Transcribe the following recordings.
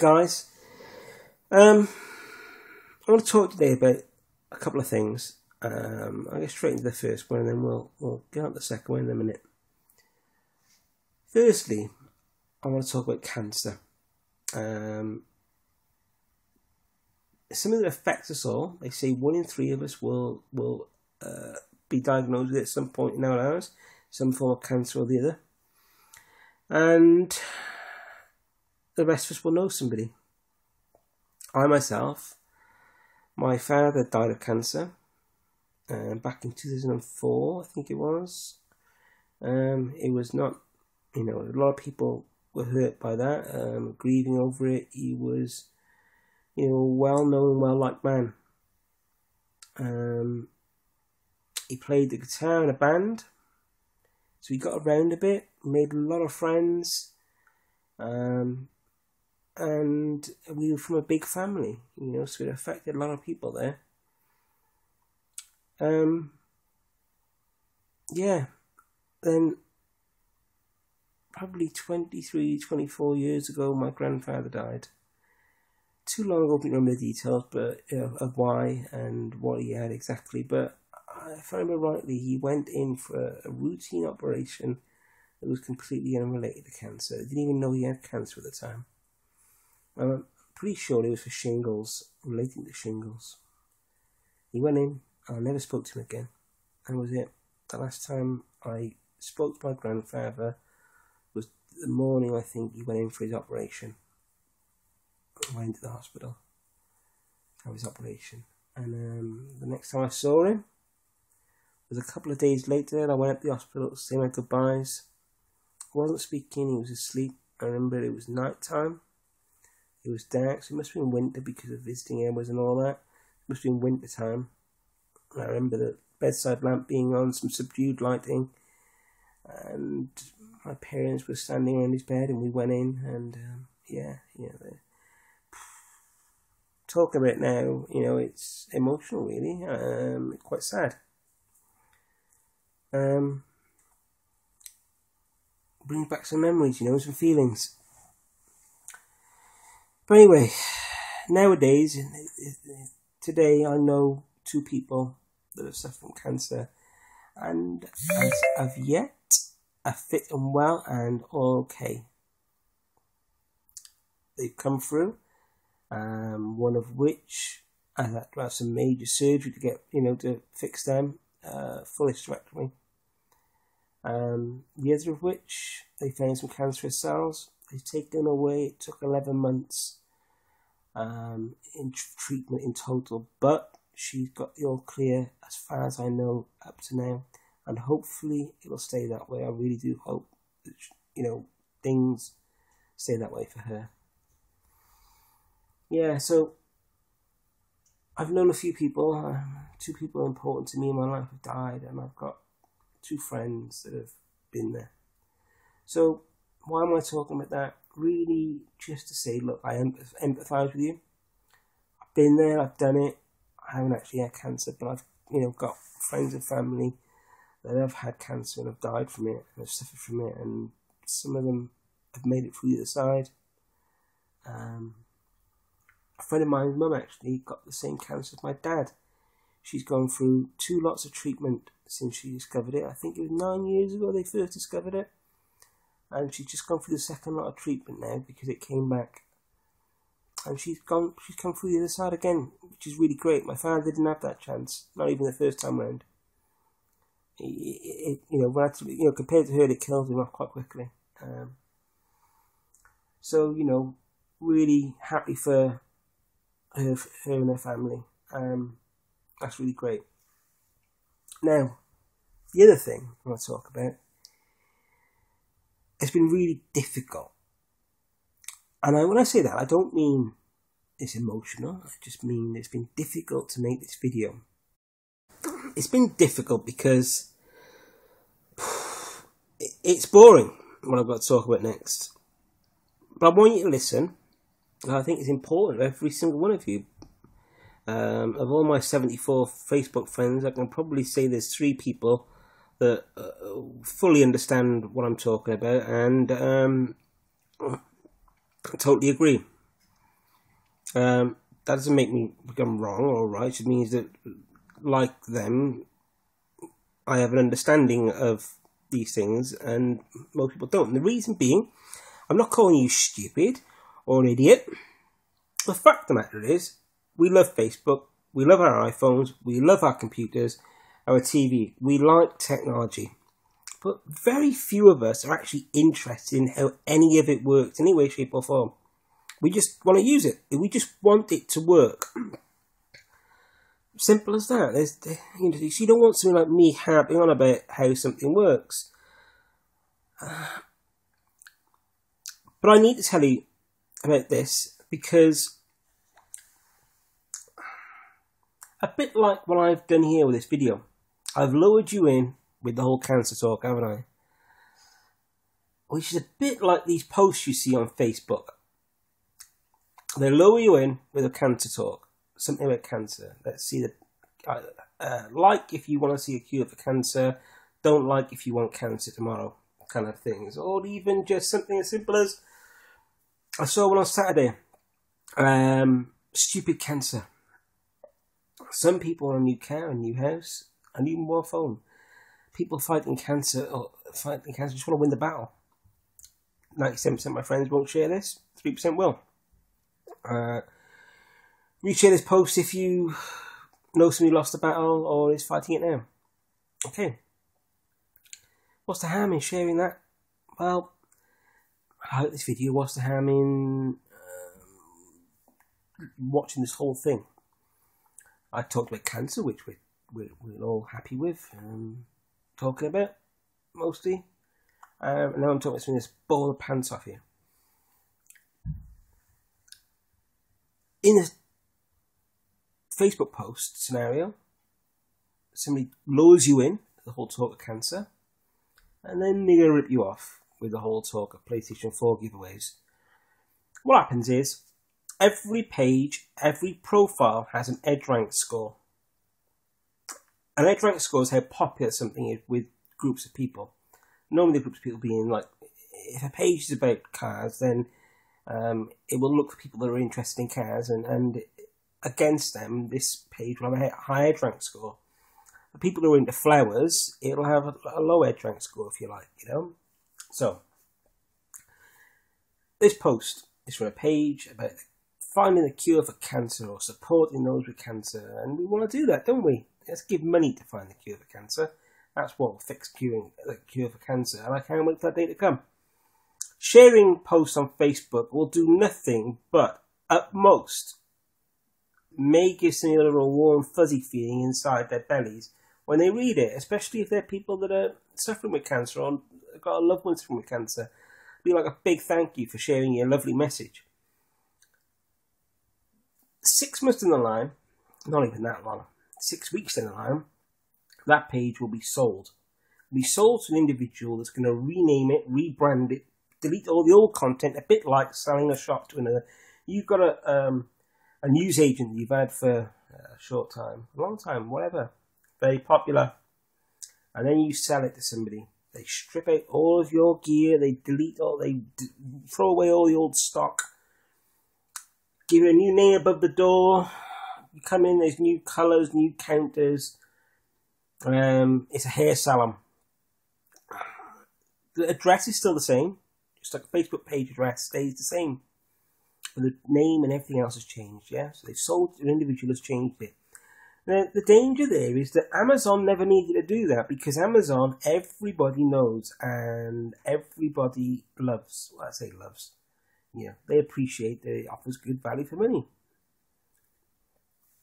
Guys, I want to talk today about a couple of things. I'll get straight into the first one and then we'll get on to the second one in a minute. Firstly, I want to talk about cancer. It's something that affects us all. They say 1 in 3 of us will be diagnosed with it at some point in our lives, some form of cancer or the other. And the rest of us will know somebody. I myself, my father died of cancer back in 2004, I think it was. It was not, a lot of people were hurt by that, grieving over it. He was, a well-known, well-liked man. He played the guitar in a band, so he got around a bit, made a lot of friends, and we were from a big family, so it affected a lot of people there. Then probably 23, 24 years ago, my grandfather died. Too long ago to remember the details, but of why and what he had exactly. But if I remember rightly, he went in for a routine operation that was completely unrelated to cancer. I didn't even know he had cancer at the time. I'm pretty sure it was for shingles, relating to shingles. He went in, I never spoke to him again. And that was it. The last time I spoke to my grandfather was the morning, I think, he went in for his operation. I went to the hospital to have his operation. And the next time I saw him was a couple of days later. I went up to the hospital to say my goodbyes. He wasn't speaking, he was asleep. I remember it was night time. It was dark, so it must have been winter because of visiting hours and all that. It must have been winter time. I remember the bedside lamp being on, some subdued lighting, and my parents were standing around his bed, and we went in, and talk about it now, it's emotional, really. Quite sad. Brings back some memories, some feelings. But anyway, nowadays, today I know 2 people that have suffered from cancer, and as of yet are fit and well and all okay. They've come through, one of which I had to have some major surgery to get, to fix them, full hysterectomy. The other of which, they found some cancerous cells. They've taken away. It took 11 months in treatment in total, but she's got the all clear as far as I know up to now, and hopefully it'll stay that way. I really do hope that things stay that way for her. So I've known a few people. 2 people important to me in my life have died, and I've got 2 friends that have been there. So why am I talking about that? Really just to say, look, I empathise with you. I've been there, I've done it. I haven't actually had cancer, but I've got friends and family that have had cancer and have died from it and have suffered from it, and some of them have made it through the other side. A friend of mine's mum actually got the same cancer as my dad. She's gone through 2 lots of treatment since she discovered it. I think it was 9 years ago they first discovered it. And she's just gone through the second lot of treatment now because it came back. And she's come through the other side again, which is really great. My father didn't have that chance, not even the first time round. Compared to her, it killed him off quite quickly. Really happy for her and her family. That's really great. Now, the other thing I want to talk about, it's been really difficult. And when I say that, I don't mean it's emotional. I just mean it's been difficult to make this video. It's been difficult because it's boring what I've got to talk about next. But I want you to listen. I think it's important for every single one of you. Of all my 74 Facebook friends, I can probably say there's 3 people that fully understand what I'm talking about and totally agree. That doesn't make me become wrong or right. It means that, like them, I have an understanding of these things, and most people don't. And the reason being, I'm not calling you stupid or an idiot. The fact of the matter is, we love Facebook, we love our iPhones, we love our computers, our TV. We like technology. But very few of us are actually interested in how any of it works in any way, shape or form. We just want to use it. We just want it to work. Simple as that. You don't want something like me harping on about how something works. But I need to tell you about this because a bit like what I've done here with this video, I've lowered you in with the whole cancer talk, haven't I? Which is a bit like these posts you see on Facebook. They lower you in with a cancer talk, something about cancer. Let's see like if you want to see a cure for cancer, don't like if you want cancer tomorrow, kind of things. Or even just something as simple as, I saw one on Saturday, stupid cancer. Some people want a new car, a new house, a new mobile phone. People fighting cancer just want to win the battle. 97% of my friends won't share this, 3% will. Reshare this post if you know somebody lost the battle or is fighting it now. Okay. What's the harm in sharing that? Well, I like this video. What's the harm in watching this whole thing? I talked about cancer, which we're all happy with, talking about mostly. Now I'm talking about something that's blow the pants off you. In a Facebook post scenario, somebody lures you in the whole talk of cancer, and then they're going to rip you off with the whole talk of PlayStation 4 giveaways. What happens is, every page, every profile has an EdgeRank score. An EdgeRank score is how popular something is with groups of people. Normally the groups of people being like, if a page is about cars, then it will look for people that are interested in cars, and against them, this page will have a high EdgeRank score. The people who are into flowers, it'll have a low EdgeRank score, if you like, you know. So, this post is from a page about finding a cure for cancer or supporting those with cancer, and we want to do that, don't we? Let's give money to find the cure for cancer. That's what will fix the cure for cancer, and I can't wait for that day to come. Sharing posts on Facebook will do nothing but, at most, may give somebody a little warm, fuzzy feeling inside their bellies when they read it, especially if they're people that are suffering with cancer or got a loved one suffering with cancer. It'll be like a big thank you for sharing your lovely message. 6 months down the line, not even that long, 6 weeks down the line, that page will be sold. It'll be sold to an individual that's going to rename it, rebrand it, delete all the old content, a bit like selling a shop to another. You've got a news agent that you've had for a short time, a long time, whatever, very popular, and then you sell it to somebody. They strip out all of your gear, they throw away all the old stock, give it a new name above the door. You come in, there's new colours, new counters. It's a hair salon. The address is still the same, just like a Facebook page address stays the same. And the name and everything else has changed, yeah? So they've sold, an individual has changed it. Now, the danger there is that Amazon never needed to do that, because Amazon, everybody knows and everybody loves. Well, I say loves. Yeah, they appreciate that it offers good value for money.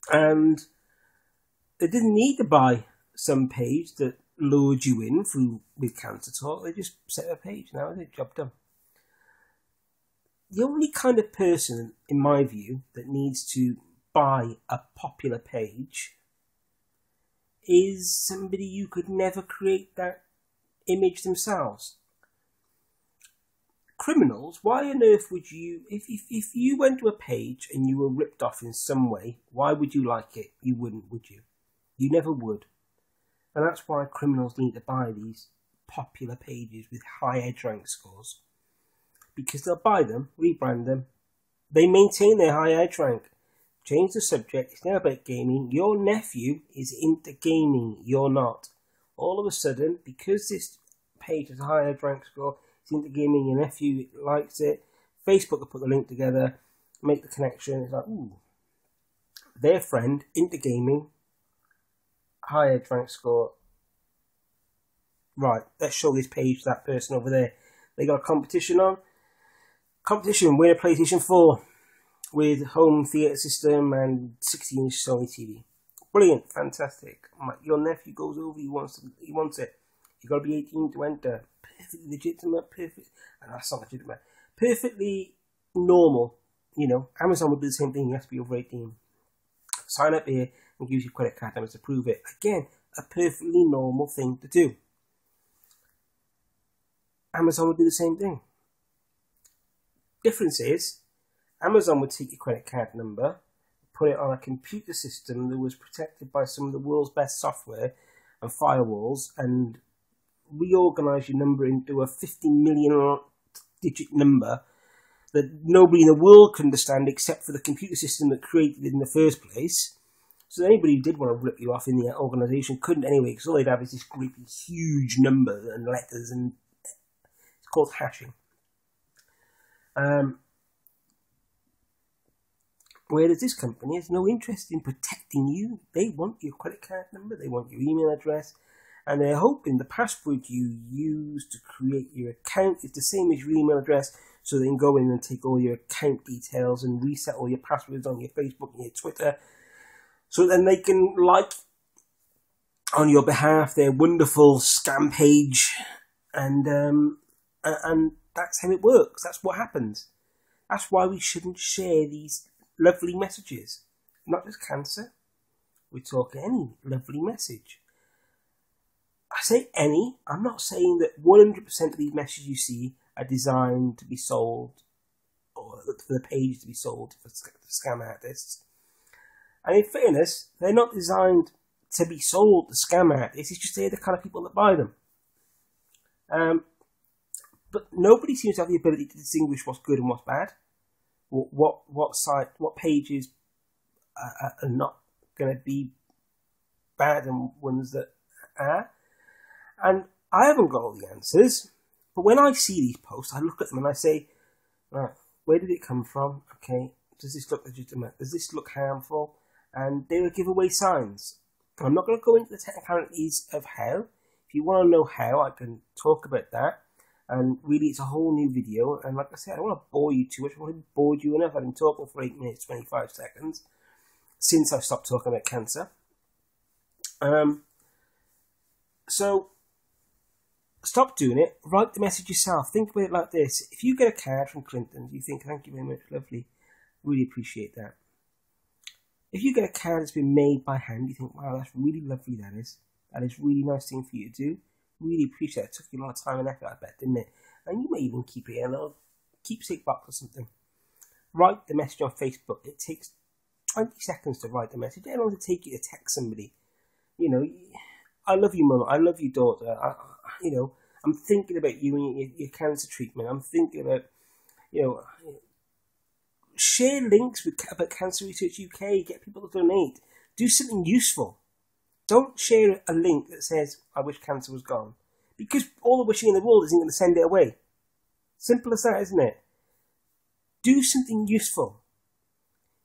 And they didn't need to buy some page that lured you in with cancer talk. They just set up a page. Now they're job done. The only kind of person, in my view, that needs to buy a popular page is somebody who could never create that image themselves. Criminals, why on earth would you, if you went to a page and you were ripped off in some way, why would you like it? You wouldn't, would you? You never would. And that's why criminals need to buy these popular pages with high EdgeRank scores. Because they'll buy them, rebrand them, They maintain their high edge rank. Change the subject. It's now about gaming. Your nephew is into gaming. You're not. All of a sudden, because this page has a high edge rank score, it's into gaming, your nephew likes it, Facebook will put the link together, make the connection. It's like, ooh, their friend, into gaming, high edge rank score. Right, let's show this page to that person over there. They got a competition on. Competition, win a PlayStation 4 with home theatre system and 16-inch Sony TV. Brilliant, fantastic. Your nephew goes over, he wants it. You've got to be 18 to enter. Perfectly legitimate, perfect. And that's not legitimate. Perfectly normal. You know, Amazon would do the same thing. You have to be over 18. Sign up here and use your credit card numbers to prove it. Again, a perfectly normal thing to do. Amazon would do the same thing. Difference is, Amazon would take your credit card number, put it on a computer system that was protected by some of the world's best software and firewalls, and reorganize your number into a 50 million digit number that nobody in the world can understand except for the computer system that created it in the first place. So anybody who did want to rip you off in the organization couldn't anyway, because all they'd have is this great huge number and letters, and it's called hashing. Whereas this company has no interest in protecting you. They want your credit card number, they want your email address, and they're hoping the password you use to create your account is the same as your email address, so they can go in and take all your account details and reset all your passwords on your Facebook and your Twitter, so then they can like on your behalf their wonderful scam page, and that's how it works. That's what happens. That's why we shouldn't share these lovely messages. Not just cancer. We're talking any lovely message. I say any. I'm not saying that 100% of these messages you see are designed to be sold, or for the page to be sold for scam artists. And in fairness, they're not designed to be sold to scam artists. It's just they're the kind of people that buy them. But nobody seems to have the ability to distinguish what's good and what's bad. What pages are not going to be bad and ones that are. And I haven't got all the answers. But when I see these posts, I look at them and I say, right, where did it come from? Okay, does this look legitimate? Does this look harmful? And they will give away signs. I'm not going to go into the technicalities of how. If you want to know how, I can talk about that. And really, it's a whole new video. And like I said, I don't want to bore you too much. I've already bored you enough. I've been talking for 8 minutes, 25 seconds since I've stopped talking about cancer. So, stop doing it. Write the message yourself. Think about it like this. If you get a card from Clinton, you think, thank you very much, lovely. Really appreciate that. If you get a card that's been made by hand, you think, wow, that's really lovely, that is. That is a really nice thing for you to do. Really appreciate it. It took you a lot of time and effort, I bet, didn't it? And you may even keep it in a little keepsake box or something. Write the message on Facebook. It takes 20 seconds to write the message. How long does it take you to text somebody? You know, I love you, Mum. I love you, daughter. I'm thinking about you and your cancer treatment. I'm thinking about, share links about Cancer Research UK. Get people to donate. Do something useful. Don't share a link that says, I wish cancer was gone. Because all the wishing in the world isn't going to send it away. Simple as that, isn't it? Do something useful.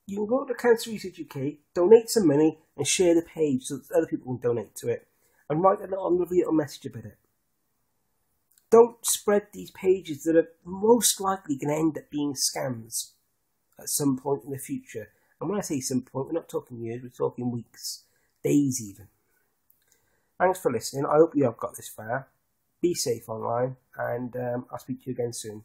You can go to Cancer Research UK, donate some money, and share the page so that other people can donate to it. And write a lovely little message about it. Don't spread these pages that are most likely going to end up being scams at some point in the future. And when I say some point, we're not talking years, we're talking weeks. Days even. Thanks for listening. I hope you have got this far. Be safe online, and I'll speak to you again soon.